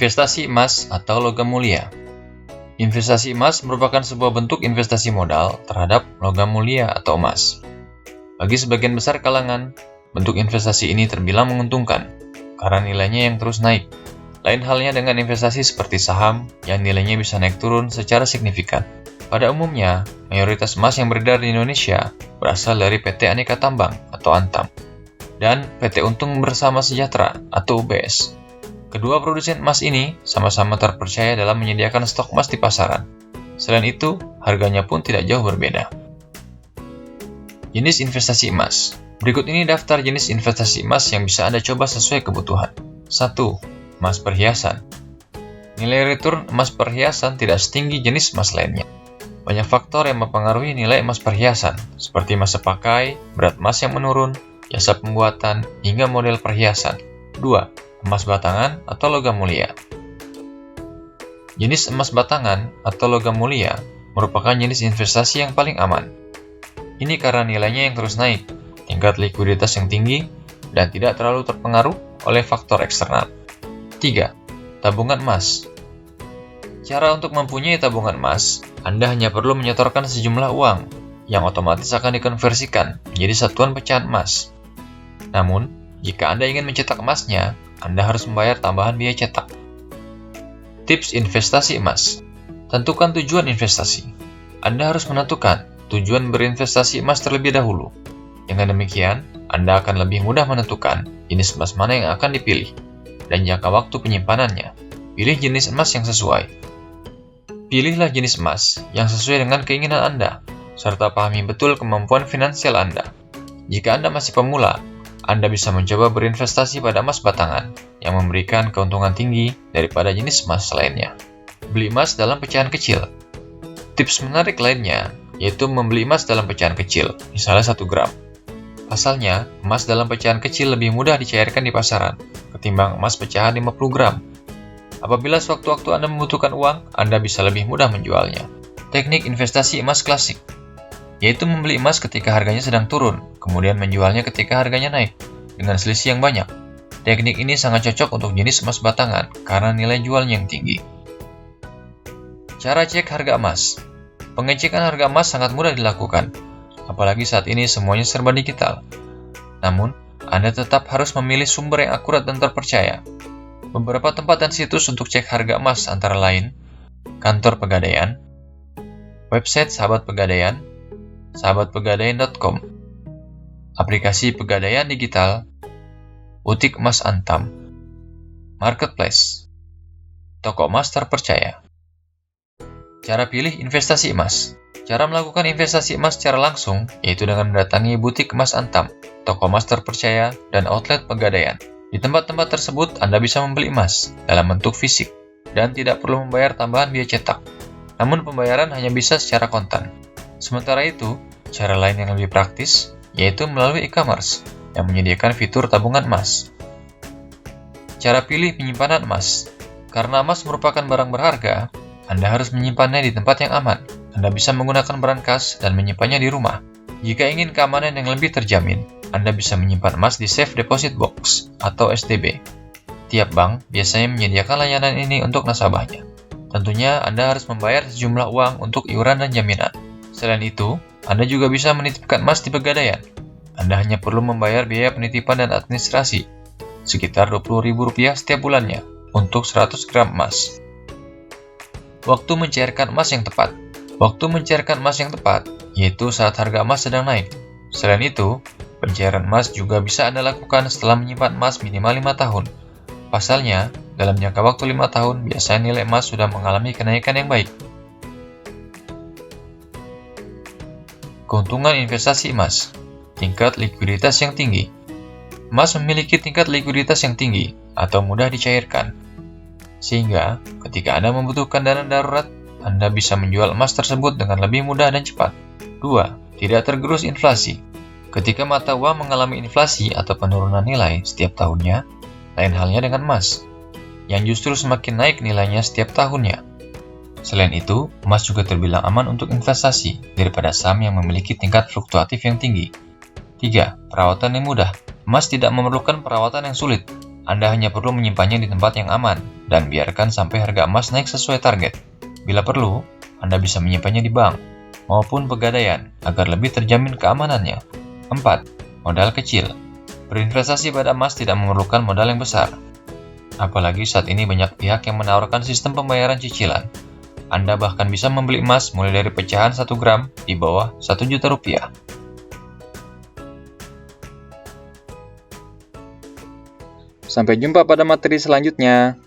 Investasi emas atau logam mulia. Investasi emas merupakan sebuah bentuk investasi modal terhadap logam mulia atau emas. Bagi sebagian besar kalangan, bentuk investasi ini terbilang menguntungkan karena nilainya yang terus naik. Lain halnya dengan investasi seperti saham yang nilainya bisa naik turun secara signifikan. Pada umumnya, mayoritas emas yang beredar di Indonesia berasal dari PT Aneka Tambang atau Antam dan PT Untung Bersama Sejahtera atau UBS. Kedua produsen emas ini sama-sama terpercaya dalam menyediakan stok emas di pasaran. Selain itu, harganya pun tidak jauh berbeda. Jenis investasi emas. Berikut ini daftar jenis investasi emas yang bisa Anda coba sesuai kebutuhan. 1. Emas perhiasan. Nilai return emas perhiasan tidak setinggi jenis emas lainnya. Banyak faktor yang mempengaruhi nilai emas perhiasan, seperti masa pakai, berat emas yang menurun, jasa pembuatan, hingga model perhiasan. 2. Emas batangan atau logam mulia. Jenis emas batangan atau logam mulia merupakan jenis investasi yang paling aman. Ini karena nilainya yang terus naik, tingkat likuiditas yang tinggi, dan tidak terlalu terpengaruh oleh faktor eksternal. 3. Tabungan emas. Cara untuk mempunyai tabungan emas, Anda hanya perlu menyetorkan sejumlah uang yang otomatis akan dikonversikan menjadi satuan pecahan emas. Namun, jika Anda ingin mencetak emasnya, Anda harus membayar tambahan biaya cetak. Tips investasi emas. Tentukan tujuan investasi. Anda harus menentukan tujuan berinvestasi emas terlebih dahulu. Dengan demikian, Anda akan lebih mudah menentukan jenis emas mana yang akan dipilih dan jangka waktu penyimpanannya. Pilih jenis emas yang sesuai. Pilihlah jenis emas yang sesuai dengan keinginan Anda, serta pahami betul kemampuan finansial Anda. Jika Anda masih pemula, Anda bisa mencoba berinvestasi pada emas batangan yang memberikan keuntungan tinggi daripada jenis emas lainnya. Beli emas dalam pecahan kecil. Tips menarik lainnya yaitu membeli emas dalam pecahan kecil, misalnya 1 gram. Pasalnya, emas dalam pecahan kecil lebih mudah dicairkan di pasaran ketimbang emas pecahan 50 gram. Apabila sewaktu-waktu Anda membutuhkan uang, Anda bisa lebih mudah menjualnya. Teknik investasi emas klasik, yaitu membeli emas ketika harganya sedang turun, kemudian menjualnya ketika harganya naik, dengan selisih yang banyak. Teknik ini sangat cocok untuk jenis emas batangan, karena nilai jualnya yang tinggi. Cara cek harga emas. Pengecekan harga emas sangat mudah dilakukan, apalagi saat ini semuanya serba digital. Namun, Anda tetap harus memilih sumber yang akurat dan terpercaya. Beberapa tempat dan situs untuk cek harga emas antara lain, Kantor Pegadaian, website Sahabat Pegadaian, sahabatpegadaian.com, aplikasi Pegadaian Digital, butik emas Antam, marketplace, toko emas terpercaya. Cara pilih investasi emas. Cara melakukan investasi emas secara langsung yaitu dengan mendatangi butik emas Antam, toko emas terpercaya, dan outlet Pegadaian. Di tempat-tempat tersebut Anda bisa membeli emas dalam bentuk fisik dan tidak perlu membayar tambahan biaya cetak. Namun pembayaran hanya bisa secara kontan. Sementara itu, cara lain yang lebih praktis yaitu melalui e-commerce yang menyediakan fitur tabungan emas. Cara pilih penyimpanan emas. Karena emas merupakan barang berharga, Anda harus menyimpannya di tempat yang aman. Anda bisa menggunakan brankas dan menyimpannya di rumah. Jika ingin keamanan yang lebih terjamin, Anda bisa menyimpan emas di Safe Deposit Box atau SDB. Tiap bank biasanya menyediakan layanan ini untuk nasabahnya. Tentunya Anda harus membayar sejumlah uang untuk iuran dan jaminan. Selain itu, Anda juga bisa menitipkan emas di Pegadaian. Anda hanya perlu membayar biaya penitipan dan administrasi, sekitar Rp20.000 setiap bulannya, untuk 100 gram emas. Waktu mencairkan emas yang tepat. Waktu mencairkan emas yang tepat, yaitu saat harga emas sedang naik. Selain itu, pencairan emas juga bisa Anda lakukan setelah menyimpan emas minimal 5 tahun. Pasalnya, dalam jangka waktu 5 tahun, biasanya nilai emas sudah mengalami kenaikan yang baik. Keuntungan investasi emas. Tingkat likuiditas yang tinggi. Emas memiliki tingkat likuiditas yang tinggi atau mudah dicairkan. Sehingga, ketika Anda membutuhkan dana darurat, Anda bisa menjual emas tersebut dengan lebih mudah dan cepat. 2. Tidak tergerus inflasi. Ketika mata uang mengalami inflasi atau penurunan nilai setiap tahunnya, lain halnya dengan emas, yang justru semakin naik nilainya setiap tahunnya. Selain itu, emas juga terbilang aman untuk investasi daripada saham yang memiliki tingkat fluktuatif yang tinggi. 3. Perawatan yang mudah. Emas tidak memerlukan perawatan yang sulit. Anda hanya perlu menyimpannya di tempat yang aman, dan biarkan sampai harga emas naik sesuai target. Bila perlu, Anda bisa menyimpannya di bank maupun pegadaian agar lebih terjamin keamanannya. 4. Modal kecil. Berinvestasi pada emas tidak memerlukan modal yang besar. Apalagi saat ini banyak pihak yang menawarkan sistem pembayaran cicilan. Anda bahkan bisa membeli emas mulai dari pecahan 1 gram di bawah 1 juta rupiah. Sampai jumpa pada materi selanjutnya.